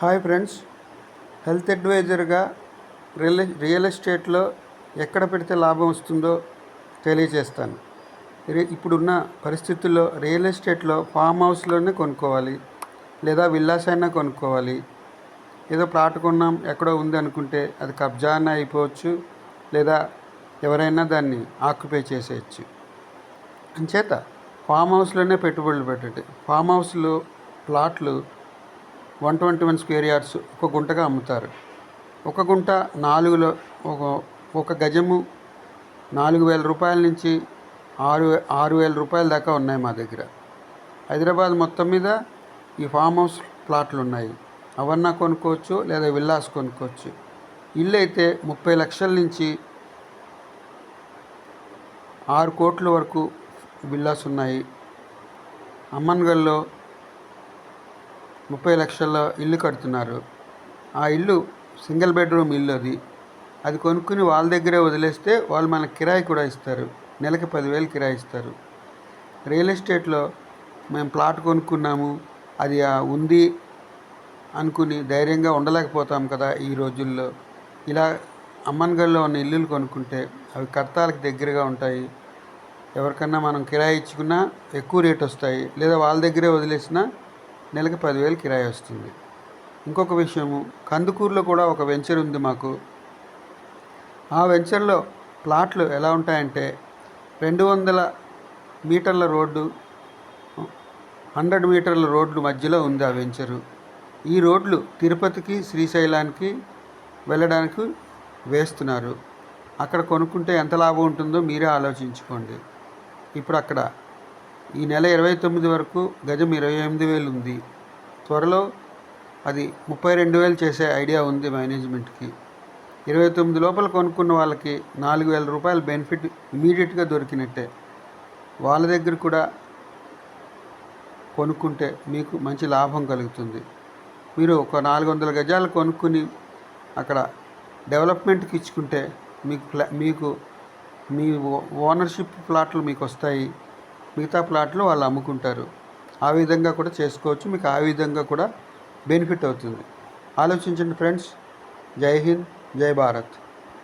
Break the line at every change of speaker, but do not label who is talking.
Hi friends, health అడ్వైజర్గా real ఎస్టేట్లో ఎక్కడ పెడితే లాభం వస్తుందో తెలియజేస్తాను. ఇప్పుడున్న పరిస్థితుల్లో రియల్ ఎస్టేట్లో ఫామ్ హౌస్లోనే కొనుక్కోవాలి, లేదా విల్లాస్ అయినా కొనుక్కోవాలి. ఏదో ప్లాట్ కొన్నాం ఎక్కడో ఉంది అనుకుంటే అది కబ్జా అయినా అయిపోవచ్చు, లేదా ఎవరైనా దాన్ని ఆక్యుపై చేసేయచ్చు. అంచేత ఫామ్ హౌస్లోనే పెట్టుబడులు పెట్టండి. ఫామ్ హౌస్లో ప్లాట్లు 121 స్క్వేర్ యార్డ్స్ ఒక గుంటగా అమ్ముతారు. ఒక గుంట నాలుగులో ఒక గజము 4,000 రూపాయల నుంచి 6,000 రూపాయల దాకా ఉన్నాయి మా దగ్గర. హైదరాబాద్ మొత్తం మీద ఈ ఫామ్ హౌస్ ప్లాట్లు ఉన్నాయి. అవన్నా కొనుక్కోవచ్చు, లేదా విల్లాస్ కొనుక్కోవచ్చు. ఇల్లు అయితే 30 లక్షల నుంచి 6 కోట్ల వరకు విల్లాస్ ఉన్నాయి. అమ్మన్గల్లో 30 లక్షల ఇల్లు కడుతున్నారు. ఆ ఇల్లు సింగిల్ బెడ్రూమ్ ఇల్లు. అది కొనుక్కుని వాళ్ళ దగ్గరే వదిలేస్తే వాళ్ళు మనకు కిరాయి కూడా ఇస్తారు. నెలకి 10,000 కిరాయి ఇస్తారు. రియల్ ఎస్టేట్లో మేము ప్లాట్ కొనుక్కున్నాము, అది ఉంది అనుకుని ధైర్యంగా ఉండలేకపోతాం కదా ఈ రోజుల్లో. ఇలా అమ్మన్గల్లో ఉన్న ఇల్లులు కొనుక్కుంటే అవి కర్తాలకు దగ్గరగా ఉంటాయి. ఎవరికన్నా మనం కిరాయి ఇచ్చుకున్నా ఎక్కువ రేట్ వస్తాయి, లేదా వాళ్ళ దగ్గరే వదిలేసినా నెలకి 10,000 కిరాయి వస్తుంది. ఇంకొక విషయము, కందుకూరులో కూడా ఒక వెంచర్ ఉంది మాకు. ఆ వెంచర్లో ప్లాట్లు ఎలా ఉంటాయంటే 200 మీటర్ల రోడ్డు, 100 మీటర్ల రోడ్లు మధ్యలో ఉంది ఆ వెంచరు. ఈ రోడ్లు తిరుపతికి, శ్రీశైలానికి వెళ్ళడానికి వేస్తున్నారు. అక్కడ కొనుక్కుంటే ఎంత లాభం ఉంటుందో మీరే ఆలోచించుకోండి. ఇప్పుడు అక్కడ ఈ నెల 29 వరకు గజం 28,000 ఉంది. త్వరలో అది 32,000 చేసే ఐడియా ఉంది మేనేజ్మెంట్కి. 29 లోపల కొనుక్కున్న వాళ్ళకి 4,000 రూపాయల బెనిఫిట్ ఇమీడియట్గా దొరికినట్టే. వాళ్ళ దగ్గర కూడా కొనుక్కుంటే మీకు మంచి లాభం కలుగుతుంది. మీరు ఒక 400 గజాలు కొనుక్కుని అక్కడ డెవలప్మెంట్కి ఇచ్చుకుంటే మీకు మీ ఓనర్షిప్ ప్లాట్లు మీకు వస్తాయి. మిగతా ప్లాట్లు వాళ్ళు అమ్ముకుంటారు. ఆ విధంగా కూడా చేసుకోవచ్చు. మీకు ఆ విధంగా కూడా బెనిఫిట్ అవుతుంది. ఆలోచించండి ఫ్రెండ్స్. జై హింద్, జై భారత్.